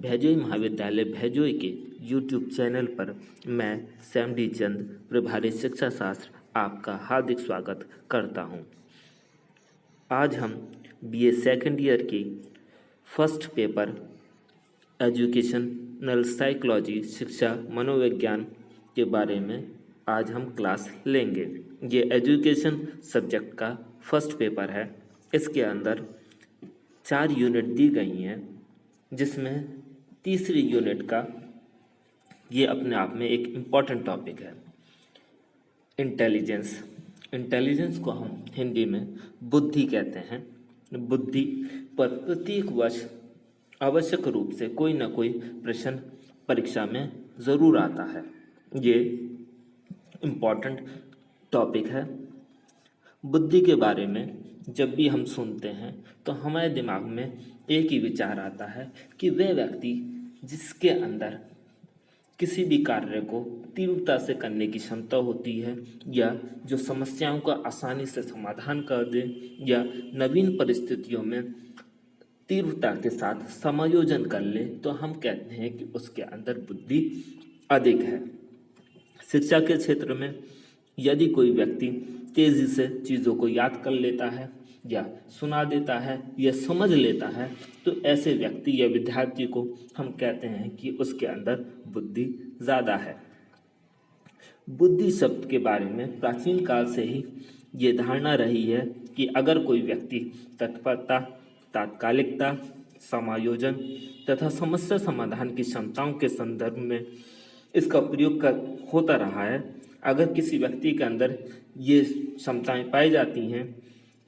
भैजोई महाविद्यालय भैजोई के YouTube channel पर मैं सैम डी चंद प्रभारी शिक्षा शास्त्र आपका हार्दिक स्वागत करता हूं। आज हम बीए सेकंड ईयर की फर्स्ट पेपर एजुकेशनल साइकोलॉजी शिक्षा मनोविज्ञान के बारे में आज हम क्लास लेंगे। ये एजुकेशन सब्जेक्ट का फर्स्ट पेपर है। इसके अंदर 4 यूनिट दी गई हैं, जिसमें तीसरी यूनिट का ये अपने आप में एक इम्पॉर्टेंट टॉपिक है, इंटेलिजेंस। इंटेलिजेंस को हम हिंदी में बुद्धि कहते हैं। बुद्धि पर प्रत्येक वर्ष आवश्यक रूप से कोई ना कोई प्रश्न परीक्षा में ज़रूर आता है। ये इम्पॉर्टेंट टॉपिक है। बुद्धि के बारे में जब भी हम सुनते हैं तो हमारे दिमाग में एक ही विचार आता है कि वह व्यक्ति जिसके अंदर किसी भी कार्य को तीव्रता से करने की क्षमता होती है, या जो समस्याओं का आसानी से समाधान कर दे, या नवीन परिस्थितियों में तीव्रता के साथ समायोजन कर ले, तो हम कहते हैं कि उसके अंदर बुद्धि अधिक है। शिक्षा के क्षेत्र में यदि कोई व्यक्ति तेजी से चीज़ों को याद कर लेता है, या सुना देता है, या समझ लेता है, तो ऐसे व्यक्ति या विद्यार्थी को हम कहते हैं कि उसके अंदर बुद्धि ज़्यादा है। बुद्धि शब्द के बारे में प्राचीन काल से ही ये धारणा रही है कि अगर कोई व्यक्ति तत्परता, तात्कालिकता, समायोजन तथा समस्या समाधान की क्षमताओं के संदर्भ में इसका प्रयोग होता रहा है, अगर किसी व्यक्ति के अंदर ये क्षमताएं पाई जाती हैं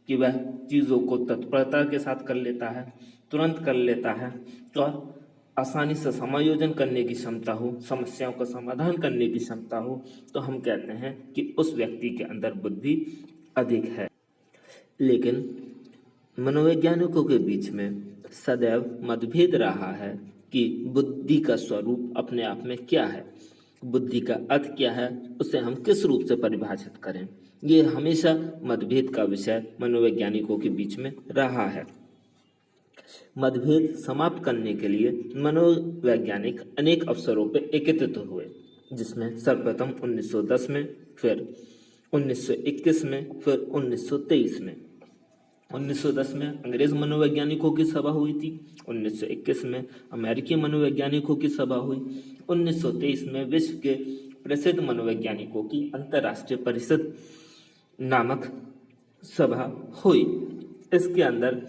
कि वह चीज़ों को तत्परता के साथ कर लेता है, तुरंत कर लेता है, और आसानी से समायोजन करने की क्षमता हो, समस्याओं का समाधान करने की क्षमता हो, तो हम कहते हैं कि उस व्यक्ति के अंदर बुद्धि अधिक है। लेकिन मनोवैज्ञानिकों के बीच में सदैव मतभेद रहा है कि बुद्धि का स्वरूप अपने आप में क्या है, बुद्धि का अर्थ क्या है, उसे हम किस रूप से परिभाषित करें। ये हमेशा मतभेद का विषय मनोवैज्ञानिकों के बीच में रहा है। मतभेद समाप्त करने के लिए मनोवैज्ञानिक अनेक अवसरों पर एकत्रित हुए, जिसमें सर्वप्रथम 1910 में, फिर 1921 में, फिर 1923 में। 1910 में अंग्रेज मनोवैज्ञानिकों की सभा हुई थी, 1921 में अमेरिकी मनोवैज्ञानिकों की सभा हुई, 1923 में विश्व के प्रसिद्ध मनोवैज्ञानिकों की अंतर्राष्ट्रीय परिषद नामक सभा हुई। इसके अंदर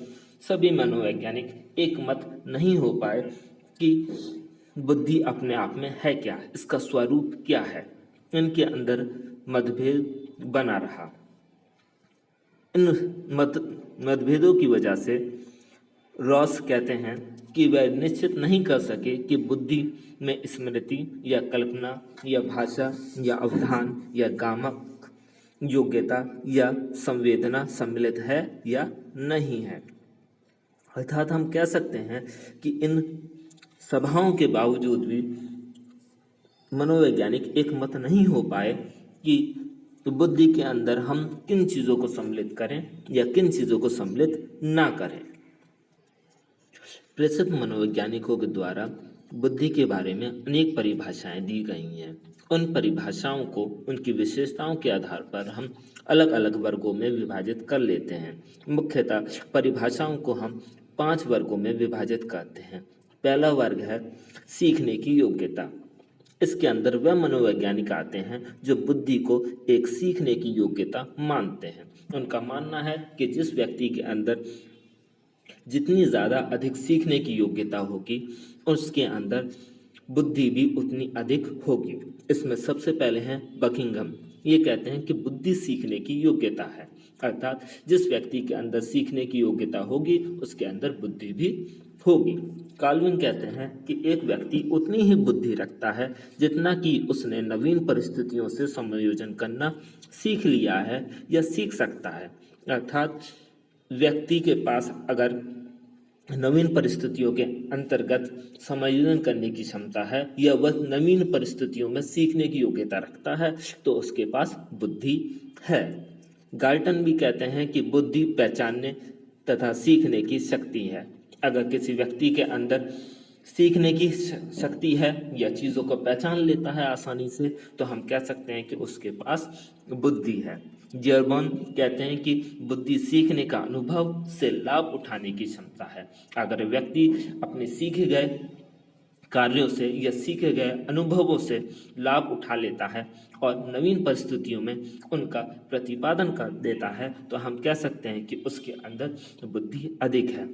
सभी मनोवैज्ञानिक एक मत नहीं हो पाए कि बुद्धि अपने आप में है क्या, इसका स्वरूप क्या है। इनके अंदर मतभेद बना रहा। इन मतभेदों की वजह से रॉस कहते हैं कि वह निश्चित नहीं कर सके कि बुद्धि में स्मृति या कल्पना या भाषा या अवधान या गामक योग्यता या संवेदना सम्मिलित है या नहीं है। अर्थात हम कह सकते हैं कि इन सभाओं के बावजूद भी मनोवैज्ञानिक एक मत नहीं हो पाए कि बुद्धि के अंदर हम किन चीज़ों को सम्मिलित करें या किन चीज़ों को सम्मिलित ना करें। प्रसिद्ध मनोवैज्ञानिकों के द्वारा बुद्धि के बारे में अनेक परिभाषाएं दी गई हैं। उन परिभाषाओं को उनकी विशेषताओं के आधार पर हम अलग अलग वर्गों में विभाजित कर लेते हैं। मुख्यतः परिभाषाओं को हम 5 वर्गों में विभाजित करते हैं। पहला वर्ग है सीखने की योग्यता। इसके अंदर वह मनोवैज्ञानिक आते हैं जो बुद्धि को एक सीखने की योग्यता मानते हैं। उनका मानना है कि जिस व्यक्ति के अंदर जितनी ज़्यादा अधिक सीखने की योग्यता होगी, उसके अंदर बुद्धि भी उतनी अधिक होगी। इसमें सबसे पहले हैं बकिंघम। ये कहते हैं कि बुद्धि सीखने की योग्यता है, अर्थात जिस व्यक्ति के अंदर सीखने की योग्यता होगी उसके अंदर बुद्धि भी होगी। कार्लविन कहते हैं कि एक व्यक्ति उतनी ही बुद्धि रखता है जितना कि उसने नवीन परिस्थितियों से समायोजन करना सीख लिया है या सीख सकता है। अर्थात व्यक्ति के पास अगर नवीन परिस्थितियों के अंतर्गत समायोजन करने की क्षमता है या वह नवीन परिस्थितियों में सीखने की योग्यता रखता है, तो उसके पास बुद्धि है। गाल्टन भी कहते हैं कि बुद्धि पहचानने तथा सीखने की शक्ति है। अगर किसी व्यक्ति के अंदर सीखने की शक्ति है या चीज़ों को पहचान लेता है आसानी से, तो हम कह सकते हैं कि उसके पास बुद्धि है। जर्मन कहते हैं कि बुद्धि सीखने का अनुभव से लाभ उठाने की क्षमता है। अगर व्यक्ति अपने सीखे गए कार्यों से या सीखे गए अनुभवों से लाभ उठा लेता है और नवीन परिस्थितियों में उनका प्रतिपादन कर देता है, तो हम कह सकते हैं कि उसके अंदर बुद्धि अधिक है।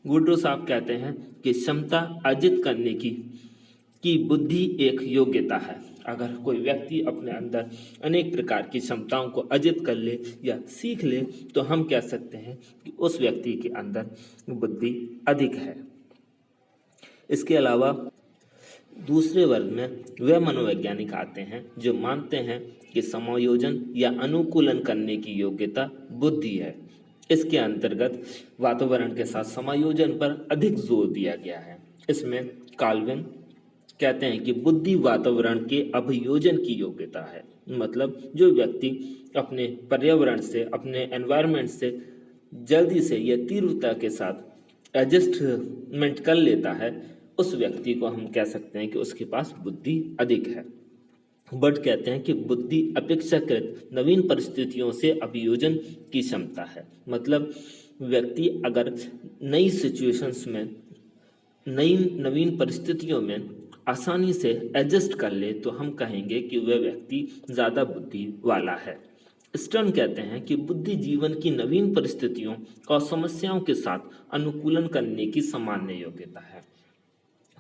वुड्रो साहब कहते हैं कि क्षमता अर्जित करने की बुद्धि एक योग्यता है। अगर कोई व्यक्ति अपने अंदर अनेक प्रकार की क्षमताओं को अर्जित कर ले या सीख ले, तो हम कह सकते हैं कि उस व्यक्ति के अंदर बुद्धि अधिक है। इसके अलावा दूसरे वर्ग में वे मनोवैज्ञानिक आते हैं जो मानते हैं कि समायोजन या अनुकूलन करने की योग्यता बुद्धि है। इसके अंतर्गत वातावरण के साथ समायोजन पर अधिक जोर दिया गया है। इसमें कार्लविन कहते हैं कि बुद्धि वातावरण के अभियोजन की योग्यता है। मतलब जो व्यक्ति अपने पर्यावरण से, अपने एनवायरनमेंट से जल्दी से या तीव्रता के साथ एडजस्टमेंट कर लेता है, उस व्यक्ति को हम कह सकते हैं कि उसके पास बुद्धि अधिक है। बट कहते हैं कि बुद्धि अपेक्षाकृत नवीन परिस्थितियों से अभियोजन की क्षमता है। मतलब व्यक्ति अगर नई सिचुएशंस में, नवीन परिस्थितियों में आसानी से एडजस्ट कर ले, तो हम कहेंगे कि वह व्यक्ति ज़्यादा बुद्धि वाला है। स्टर्न कहते हैं कि बुद्धि जीवन की नवीन परिस्थितियों और समस्याओं के साथ अनुकूलन करने की सामान्य योग्यता है।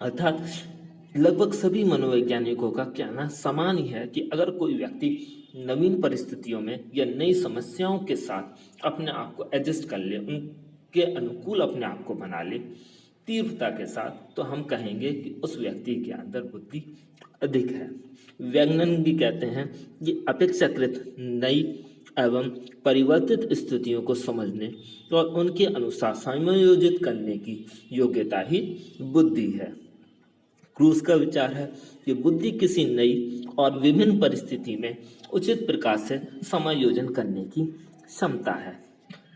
अर्थात लगभग सभी मनोवैज्ञानिकों का कहना समान ही है कि अगर कोई व्यक्ति नवीन परिस्थितियों में या नई समस्याओं के साथ अपने आप को एडजस्ट कर ले, उनके अनुकूल अपने आप को बना ले तीव्रता के साथ, तो हम कहेंगे कि उस व्यक्ति के अंदर बुद्धि अधिक है। वैज्ञानिक भी कहते हैं कि अपेक्षाकृत नई एवं परिवर्तित स्थितियों को समझने और उनके अनुसार समायोजित करने की योग्यता ही बुद्धि है। क्रूज का विचार है कि बुद्धि किसी नई और विभिन्न परिस्थिति में उचित प्रकार से समायोजन करने की क्षमता है।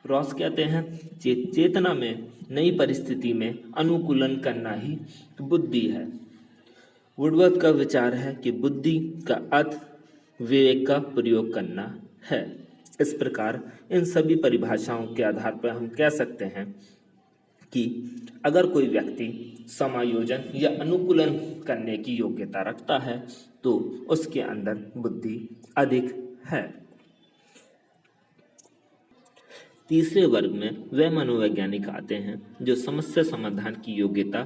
रॉस कहते हैं चेतना में नई परिस्थिति में अनुकूलन करना ही बुद्धि है। वुडवर्थ का विचार है कि बुद्धि का अर्थ विवेक का प्रयोग करना है। इस प्रकार इन सभी परिभाषाओं के आधार पर हम कह सकते हैं कि अगर कोई व्यक्ति समायोजन या अनुकूलन करने की योग्यता रखता है, तो उसके अंदर बुद्धि अधिक है। तीसरे वर्ग में वे मनोवैज्ञानिक आते हैं जो समस्या समाधान की योग्यता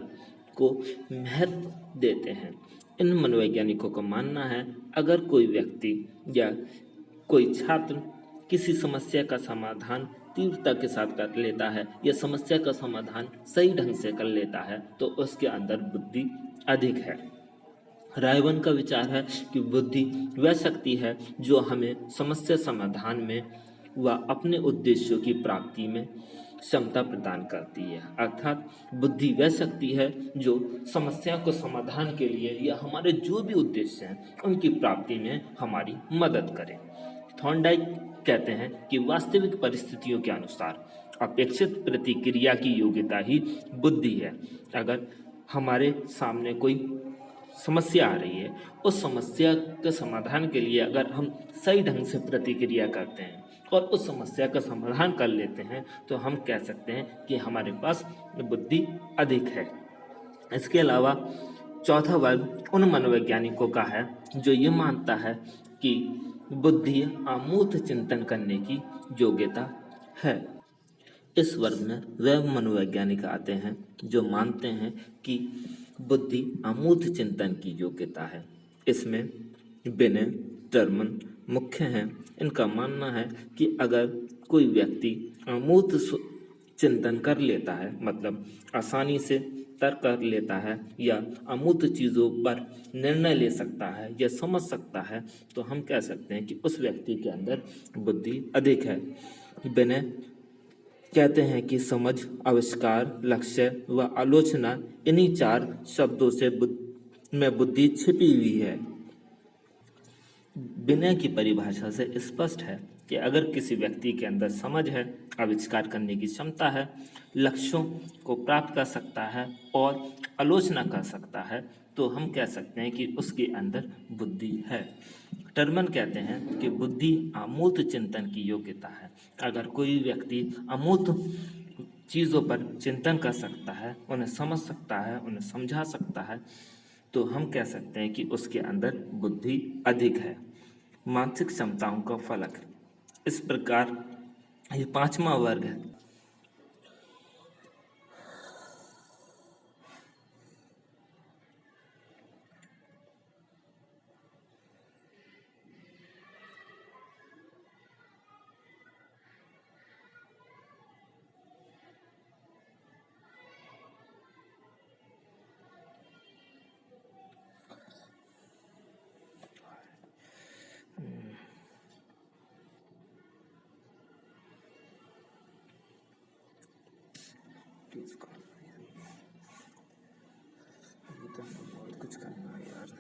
को महत्व देते हैं। इन मनोवैज्ञानिकों का मानना है अगर कोई व्यक्ति या कोई छात्र किसी समस्या का समाधान तीव्रता के साथ कर लेता है या समस्या का समाधान सही ढंग से कर लेता है, तो उसके अंदर बुद्धि अधिक है। रायवन का विचार है कि बुद्धि वह शक्ति है जो हमें समस्या समाधान में व अपने उद्देश्यों की प्राप्ति में क्षमता प्रदान करती है। अर्थात बुद्धि वह शक्ति है जो समस्या को समाधान के लिए या हमारे जो भी उद्देश्य हैं उनकी प्राप्ति में हमारी मदद करे। थॉर्नडाइक कहते हैं कि वास्तविक परिस्थितियों के अनुसार अपेक्षित प्रतिक्रिया की योग्यता ही बुद्धि है। अगर हमारे सामने कोई समस्या आ रही है, उस समस्या के समाधान के लिए अगर हम सही ढंग से प्रतिक्रिया करते हैं और उस समस्या का समाधान कर लेते हैं, तो हम कह सकते हैं कि हमारे पास बुद्धि अधिक है। इसके अलावा चौथा वर्ग उन मनोवैज्ञानिकों का है जो ये मानता है कि बुद्धि अमूर्त चिंतन करने की योग्यता है। इस वर्ग में वह मनोवैज्ञानिक आते हैं जो मानते हैं कि बुद्धि अमूर्त चिंतन की योग्यता है। इसमें बिने टर्मन मुख्य हैं। इनका मानना है कि अगर कोई व्यक्ति अमूर्त चिंतन कर लेता है, मतलब आसानी से तर्क कर लेता है या अमूर्त चीज़ों पर निर्णय ले सकता है या समझ सकता है, तो हम कह सकते हैं कि उस व्यक्ति के अंदर बुद्धि अधिक है। बिने कहते हैं कि समझ, आविष्कार, लक्ष्य व आलोचना, इन्हीं चार शब्दों से में बुद्धि छिपी हुई है। बिने की परिभाषा से स्पष्ट है कि अगर किसी व्यक्ति के अंदर समझ है, आविष्कार करने की क्षमता है, लक्ष्यों को प्राप्त कर सकता है और आलोचना कर सकता है, तो हम कह सकते हैं कि उसके अंदर बुद्धि है। टर्मन कहते हैं कि बुद्धि अमूर्त चिंतन की योग्यता है। अगर कोई व्यक्ति अमूर्त चीज़ों पर चिंतन कर सकता है, उन्हें समझ सकता है, उन्हें समझा सकता है, तो हम कह सकते हैं कि उसके अंदर बुद्धि अधिक है। मानसिक क्षमताओं का फलक, इस प्रकार ये पांचवा वर्ग है। बहुत कुछ करना है यार।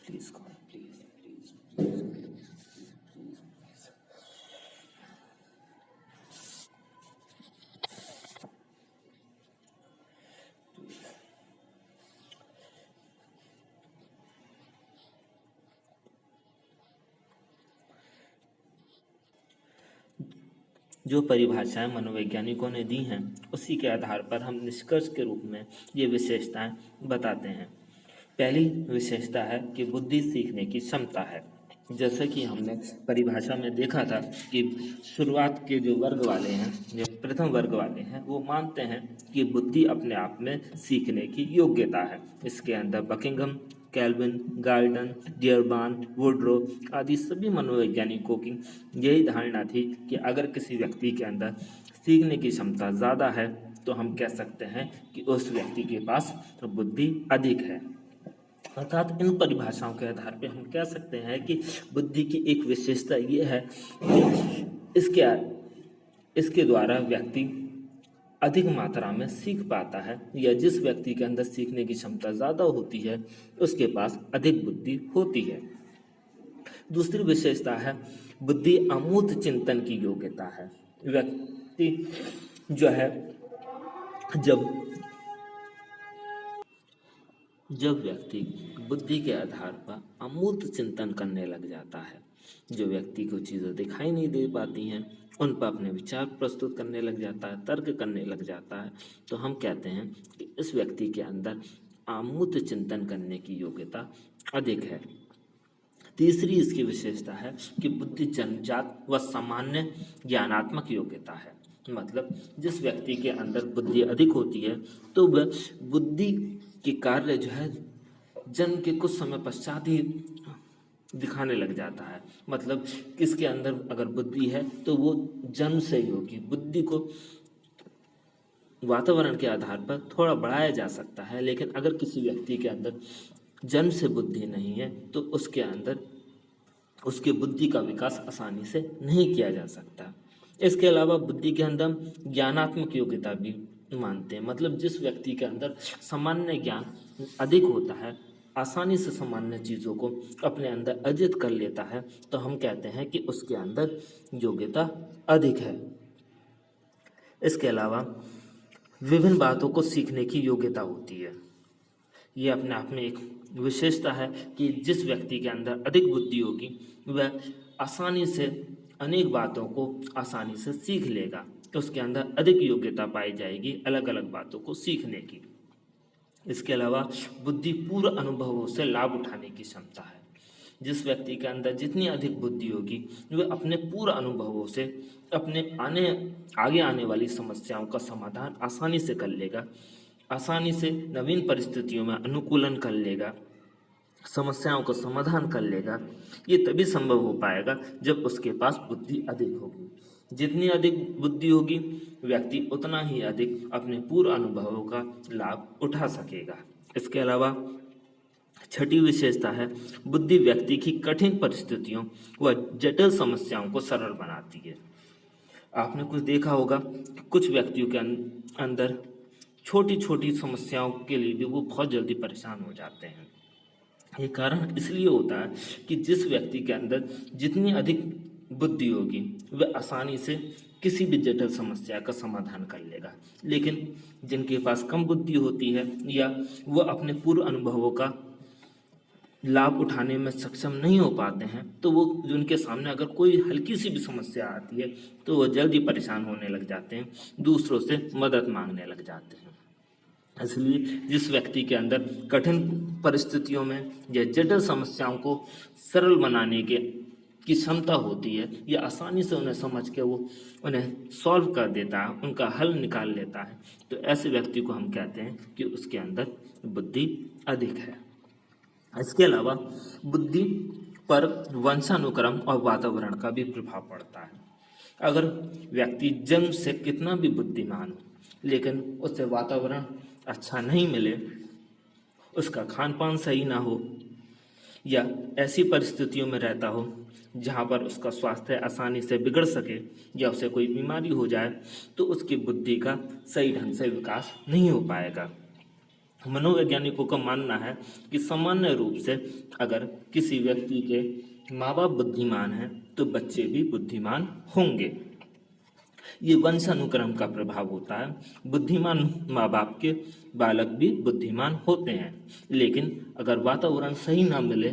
Please call, please please please please please. जो परिभाषाएं मनोवैज्ञानिकों ने दी हैं, उसी के आधार पर हम निष्कर्ष के रूप में ये विशेषताएं बताते हैं। पहली विशेषता है कि बुद्धि सीखने की क्षमता है। जैसा कि हमने परिभाषा में देखा था कि शुरुआत के जो वर्ग वाले हैं, जो प्रथम वर्ग वाले हैं, वो मानते हैं कि बुद्धि अपने आप में सीखने की योग्यता है। इसके अंदर बकिंघम, कैल्विन, गार्डन, डियरबान, वुड्रो आदि सभी मनोवैज्ञानिकों की यही धारणा थी कि अगर किसी व्यक्ति के अंदर सीखने की क्षमता ज़्यादा है तो हम कह सकते हैं कि उस व्यक्ति के पास बुद्धि अधिक है। अर्थात इन परिभाषाओं के आधार पर हम कह सकते हैं कि बुद्धि की एक विशेषता ये है कि इसके द्वारा व्यक्ति अधिक मात्रा में सीख पाता है, या जिस व्यक्ति के अंदर सीखने की क्षमता ज़्यादा होती है उसके पास अधिक बुद्धि होती है। दूसरी विशेषता है बुद्धि अमूर्त चिंतन की योग्यता है। व्यक्ति जो है जब व्यक्ति बुद्धि के आधार पर अमूर्त चिंतन करने लग जाता है, जो व्यक्ति को चीज़ें दिखाई नहीं दे पाती हैं उन पर अपने विचार प्रस्तुत करने लग जाता है, तर्क करने लग जाता है, तो हम कहते हैं कि इस व्यक्ति के अंदर अमूर्त चिंतन करने की योग्यता अधिक है। तीसरी इसकी विशेषता है कि बुद्धि जन्मजात व सामान्य ज्ञानात्मक योग्यता है। मतलब जिस व्यक्ति के अंदर बुद्धि अधिक होती है तो वह बुद्धि के कार्य जो है जन्म के कुछ समय पश्चात ही दिखाने लग जाता है। मतलब किसके अंदर अगर बुद्धि है तो वो जन्म से ही होगी। बुद्धि को वातावरण के आधार पर थोड़ा बढ़ाया जा सकता है, लेकिन अगर किसी व्यक्ति के अंदर जन्म से बुद्धि नहीं है तो उसके अंदर उसके बुद्धि का विकास आसानी से नहीं किया जा सकता। इसके अलावा बुद्धि के अंदर ज्ञानात्मक योग्यता भी मानते हैं। मतलब जिस व्यक्ति के अंदर सामान्य ज्ञान अधिक होता है, आसानी से सामान्य चीज़ों को अपने अंदर अर्जित कर लेता है, तो हम कहते हैं कि उसके अंदर योग्यता अधिक है। इसके अलावा विभिन्न बातों को सीखने की योग्यता होती है। ये अपने आप में एक विशेषता है कि जिस व्यक्ति के अंदर अधिक बुद्धि होगी वह आसानी से अनेक बातों को आसानी से सीख लेगा, तो उसके अंदर अधिक योग्यता पाई जाएगी अलग अलग बातों को सीखने की। इसके अलावा बुद्धि पूर्व अनुभवों से लाभ उठाने की क्षमता है। जिस व्यक्ति के अंदर जितनी अधिक बुद्धि होगी वह अपने पूर्व अनुभवों से अपने आगे आने वाली समस्याओं का समाधान आसानी से कर लेगा, आसानी से नवीन परिस्थितियों में अनुकूलन कर लेगा, समस्याओं का समाधान कर लेगा। ये तभी संभव हो पाएगा जब उसके पास बुद्धि अधिक होगी। जितनी अधिक बुद्धि होगी व्यक्ति उतना ही अधिक अपने पूर्व अनुभवों का लाभ उठा सकेगा। इसके अलावा छठी विशेषता है बुद्धि व्यक्ति की कठिन परिस्थितियों व जटिल समस्याओं को सरल बनाती है। आपने कुछ देखा होगा कि कुछ व्यक्तियों के अंदर छोटी छोटी समस्याओं के लिए भी वो बहुत जल्दी परेशान हो जाते हैं। ये कारण इसलिए होता है कि जिस व्यक्ति के अंदर जितनी अधिक बुद्धि होगी वह आसानी से किसी भी जटिल समस्या का समाधान कर लेगा, लेकिन जिनके पास कम बुद्धि होती है या वह अपने पूर्व अनुभवों का लाभ उठाने में सक्षम नहीं हो पाते हैं, तो वो उनके सामने अगर कोई हल्की सी भी समस्या आती है तो वो जल्दी परेशान होने लग जाते हैं, दूसरों से मदद मांगने लग जाते हैं। इसलिए जिस व्यक्ति के अंदर कठिन परिस्थितियों में या जटिल समस्याओं को सरल बनाने के की क्षमता होती है या आसानी से उन्हें समझ के वो उन्हें सॉल्व कर देता है, उनका हल निकाल लेता है, तो ऐसे व्यक्ति को हम कहते हैं कि उसके अंदर बुद्धि अधिक है। इसके अलावा बुद्धि पर वंशानुक्रम और वातावरण का भी प्रभाव पड़ता है। अगर व्यक्ति जन्म से कितना भी बुद्धिमान हो लेकिन उसे वातावरण अच्छा नहीं मिले, उसका खान पान सही ना हो या ऐसी परिस्थितियों में रहता हो जहाँ पर उसका स्वास्थ्य आसानी से बिगड़ सके या उसे कोई बीमारी हो जाए, तो उसकी बुद्धि का सही ढंग से विकास नहीं हो पाएगा। मनोवैज्ञानिकों का मानना है कि सामान्य रूप से अगर किसी व्यक्ति के माँ बाप बुद्धिमान हैं तो बच्चे भी बुद्धिमान होंगे। ये वंशानुक्रम का प्रभाव होता है। बुद्धिमान माँ बाप के बालक भी बुद्धिमान होते हैं, लेकिन अगर वातावरण सही ना मिले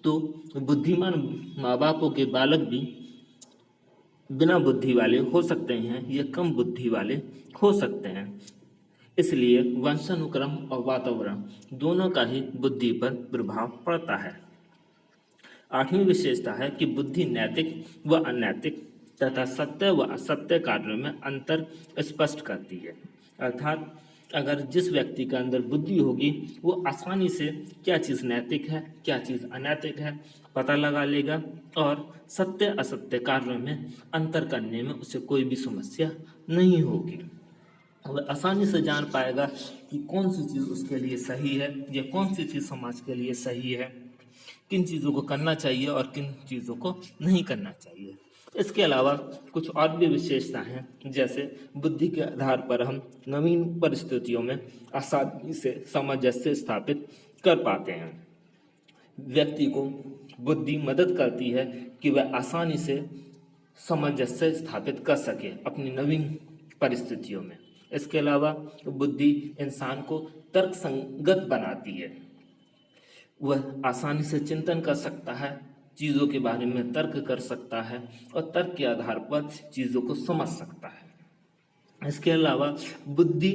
तो बुद्धिमान माँ बापों के बालक भी बिना बुद्धि वाले हो सकते हैं या कम बुद्धि वाले हो सकते हैं। इसलिए वंशानुक्रम और वातावरण दोनों का ही बुद्धि पर प्रभाव पड़ता है। आठवीं विशेषता है कि बुद्धि नैतिक व अनैतिक तथा सत्य व असत्य कार्यों में अंतर स्पष्ट करती है। अर्थात अगर जिस व्यक्ति के अंदर बुद्धि होगी वो आसानी से क्या चीज़ नैतिक है क्या चीज़ अनैतिक है पता लगा लेगा और सत्य असत्य कार्यों में अंतर करने में उसे कोई भी समस्या नहीं होगी। वह आसानी से जान पाएगा कि कौन सी चीज़ उसके लिए सही है या कौन सी चीज़ समाज के लिए सही है, किन चीज़ों को करना चाहिए और किन चीज़ों को नहीं करना चाहिए। इसके अलावा कुछ और भी विशेषता हैं, जैसे बुद्धि के आधार पर हम नवीन परिस्थितियों में आसानी से सामंजस्य स्थापित कर पाते हैं। व्यक्ति को बुद्धि मदद करती है कि वह आसानी से सामंजस्य स्थापित कर सके अपनी नवीन परिस्थितियों में। इसके अलावा बुद्धि इंसान को तर्क संगत बनाती है। वह आसानी से चिंतन कर सकता है, चीज़ों के बारे में तर्क कर सकता है और तर्क के आधार पर चीज़ों को समझ सकता है। इसके अलावा बुद्धि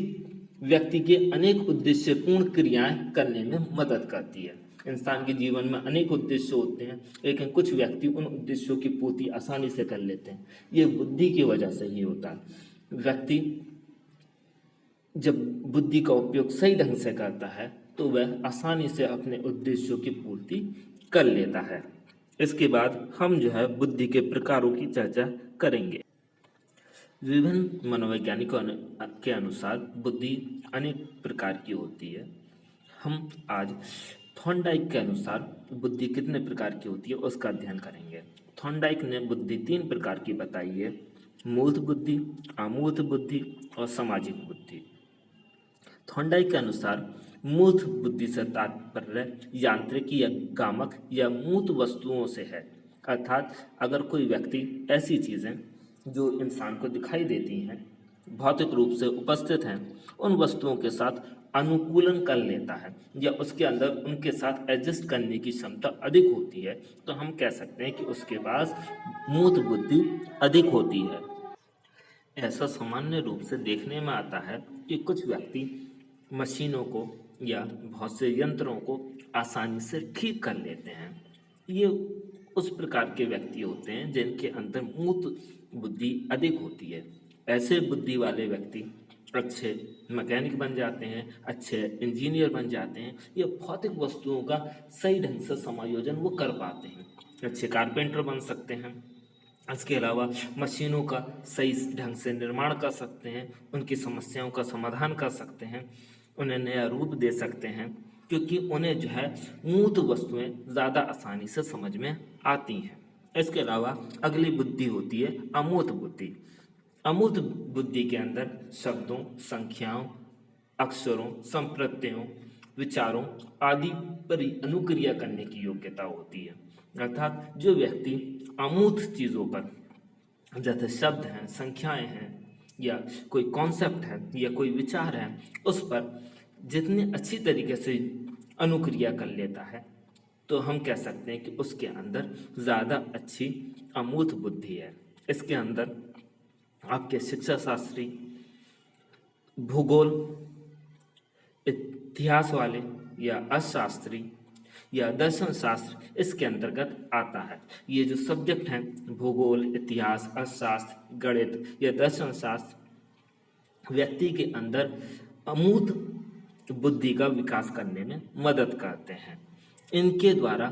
व्यक्ति के अनेक उद्देश्यपूर्ण क्रियाएं करने में मदद करती है। इंसान के जीवन में अनेक उद्देश्य होते हैं, लेकिन कुछ व्यक्ति उन उद्देश्यों की पूर्ति आसानी से कर लेते हैं। ये बुद्धि की वजह से ही होता है। व्यक्ति जब बुद्धि का उपयोग सही ढंग से करता है तो वह आसानी से अपने उद्देश्यों की पूर्ति कर लेता है। इसके बाद हम बुद्धि के प्रकारों की चर्चा करेंगे। विभिन्न मनोवैज्ञानिकों के अनुसार बुद्धि अनेक प्रकार की होती है। हम आज थॉर्नडाइक के अनुसार बुद्धि कितने प्रकार की होती है उसका अध्ययन करेंगे। थॉर्नडाइक ने बुद्धि 3 प्रकार की बताई है: मूर्त बुद्धि, अमूर्त बुद्धि और सामाजिक बुद्धि। थॉर्नडाइक के अनुसार मूर्त बुद्धि से तात्पर्य यांत्रिक या गामक या मूर्त वस्तुओं से है। अर्थात अगर कोई व्यक्ति ऐसी चीज़ें जो इंसान को दिखाई देती हैं, भौतिक रूप से उपस्थित हैं, उन वस्तुओं के साथ अनुकूलन कर लेता है या उसके अंदर उनके साथ एडजस्ट करने की क्षमता अधिक होती है, तो हम कह सकते हैं कि उसके पास मूर्त बुद्धि अधिक होती है। ऐसा सामान्य रूप से देखने में आता है कि कुछ व्यक्ति मशीनों को या बहुत से यंत्रों को आसानी से ठीक कर लेते हैं। ये उस प्रकार के व्यक्ति होते हैं जिनके अंदर मूर्त बुद्धि अधिक होती है। ऐसे बुद्धि वाले व्यक्ति अच्छे मैकेनिक बन जाते हैं, अच्छे इंजीनियर बन जाते हैं, ये भौतिक वस्तुओं का सही ढंग से समायोजन वो कर पाते हैं, अच्छे कारपेंटर बन सकते हैं। इसके अलावा मशीनों का सही ढंग से निर्माण कर सकते हैं, उनकी समस्याओं का समाधान कर सकते हैं, उन्हें नया रूप दे सकते हैं, क्योंकि उन्हें जो है मूर्त वस्तुएं ज़्यादा आसानी से समझ में आती हैं। इसके अलावा अगली बुद्धि होती है अमूर्त बुद्धि। अमूर्त बुद्धि के अंदर शब्दों, संख्याओं, अक्षरों, संप्रत्ययों, विचारों आदि पर अनुक्रिया करने की योग्यता होती है। अर्थात जो व्यक्ति अमूर्त चीज़ों पर, जैसे शब्द हैं, संख्याएं हैं, या कोई कॉन्सेप्ट है या कोई विचार है, उस पर जितनी अच्छी तरीके से अनुक्रिया कर लेता है, तो हम कह सकते हैं कि उसके अंदर ज़्यादा अच्छी अमूर्त बुद्धि है। इसके अंदर आपके शिक्षा शास्त्री, भूगोल, इतिहास वाले या अर्थशास्त्री या दर्शन शास्त्र इसके अंतर्गत आता है। ये जो सब्जेक्ट हैं, भूगोल, इतिहास, अर्थशास्त्र, गणित या दर्शन शास्त्र, व्यक्ति के अंदर अमूर्त बुद्धि का विकास करने में मदद करते हैं। इनके द्वारा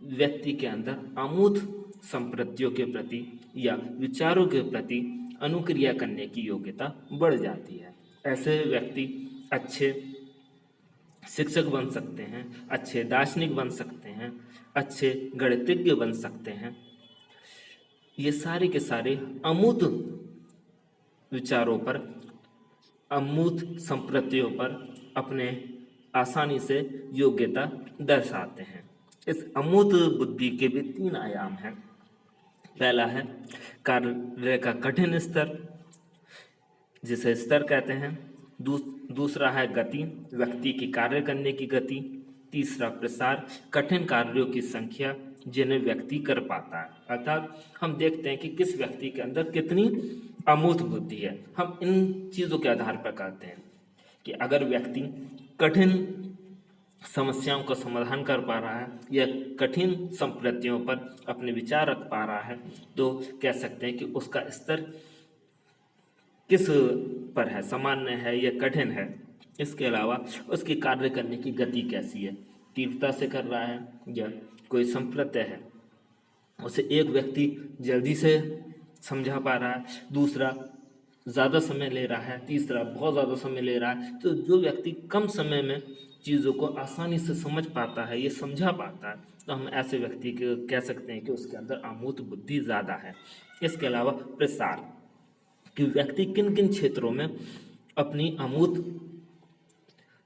व्यक्ति के अंदर अमूर्त संप्रत्तियों के प्रति या विचारों के प्रति अनुक्रिया करने की योग्यता बढ़ जाती है। ऐसे व्यक्ति अच्छे शिक्षक बन सकते हैं, अच्छे दार्शनिक बन सकते हैं, अच्छे गणितज्ञ बन सकते हैं। ये सारे के सारे अमूर्त विचारों पर, अमूर्त संप्रत्तियों पर अपने आसानी से योग्यता दर्शाते हैं। इस अमूर्त बुद्धि के भी 3 आयाम हैं। पहला है कार्य का कठिन स्तर, जिसे स्तर कहते हैं। दूसरा है गति, व्यक्ति की कार्य करने की गति। तीसरा प्रसार, कठिन कार्यों की संख्या जिन्हें व्यक्ति कर पाता है। अर्थात हम देखते हैं कि किस व्यक्ति के अंदर कितनी अमूर्त बुद्धि है। हम इन चीज़ों के आधार पर कहते हैं कि अगर व्यक्ति कठिन समस्याओं का समाधान कर पा रहा है या कठिन संप्रत्तियों पर अपने विचार रख पा रहा है, तो कह सकते हैं कि उसका स्तर किस पर है, सामान्य है या कठिन है। इसके अलावा उसकी कार्य करने की गति कैसी है, तीव्रता से कर रहा है या कोई संप्रत्यय है, उसे एक व्यक्ति जल्दी से समझा पा रहा है, दूसरा ज़्यादा समय ले रहा है, तीसरा बहुत ज़्यादा समय ले रहा है। तो जो व्यक्ति कम समय में चीज़ों को आसानी से समझ पाता है, ये समझा पाता है, तो हम ऐसे व्यक्ति को कह सकते हैं कि उसके अंदर अमूर्त बुद्धि ज़्यादा है। इसके अलावा प्रसार, कि व्यक्ति किन किन क्षेत्रों में अपनी अमूर्त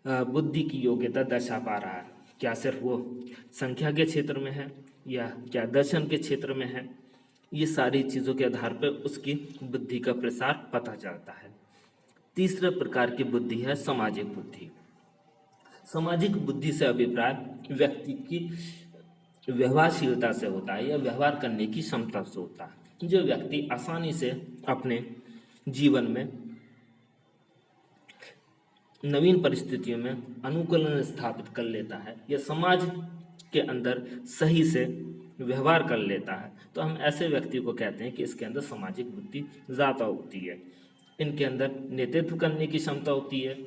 बुद्धि की योग्यता दर्शा पा रहा है। क्या सिर्फ वो संख्या के क्षेत्र में है या क्या दर्शन के क्षेत्र में है। ये सारी चीज़ों के आधार पर उसकी बुद्धि का प्रसार पता चलता है। तीसरे प्रकार की बुद्धि है सामाजिक बुद्धि। सामाजिक बुद्धि से अभिप्राय व्यक्ति की व्यवहारशीलता से होता है या व्यवहार करने की क्षमता से होता है। जो व्यक्ति आसानी से अपने जीवन में नवीन परिस्थितियों में अनुकूलन स्थापित कर लेता है या समाज के अंदर सही से व्यवहार कर लेता है, तो हम ऐसे व्यक्ति को कहते हैं कि इसके अंदर सामाजिक बुद्धि ज़्यादा होती है। इनके अंदर नेतृत्व करने की क्षमता होती है,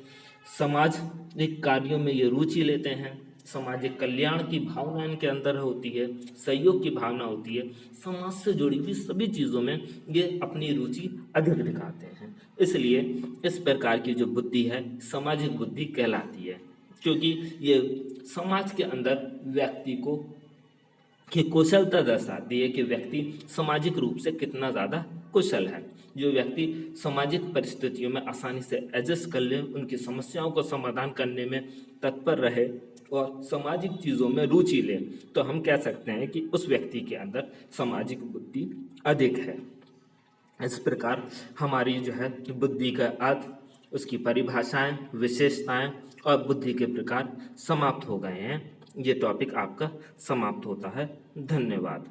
सामाजिक कार्यों में ये रुचि लेते हैं, सामाजिक कल्याण की भावना इनके अंदर होती है, सहयोग की भावना होती है, समाज से जुड़ी हुई सभी चीज़ों में ये अपनी रुचि अधिक दिखाते हैं। इसलिए इस प्रकार की जो बुद्धि है सामाजिक बुद्धि कहलाती है, क्योंकि ये समाज के अंदर व्यक्ति को की कुशलता दर्शाती है कि व्यक्ति सामाजिक रूप से कितना ज़्यादा कुशल है। जो व्यक्ति सामाजिक परिस्थितियों में आसानी से एडजस्ट कर ले, उनकी समस्याओं को समाधान करने में तत्पर रहे और सामाजिक चीज़ों में रुचि ले, तो हम कह सकते हैं कि उस व्यक्ति के अंदर सामाजिक बुद्धि अधिक है। इस प्रकार हमारी जो है बुद्धि का अर्थ, उसकी परिभाषाएं, विशेषताएं और बुद्धि के प्रकार समाप्त हो गए हैं। ये टॉपिक आपका समाप्त होता है। धन्यवाद।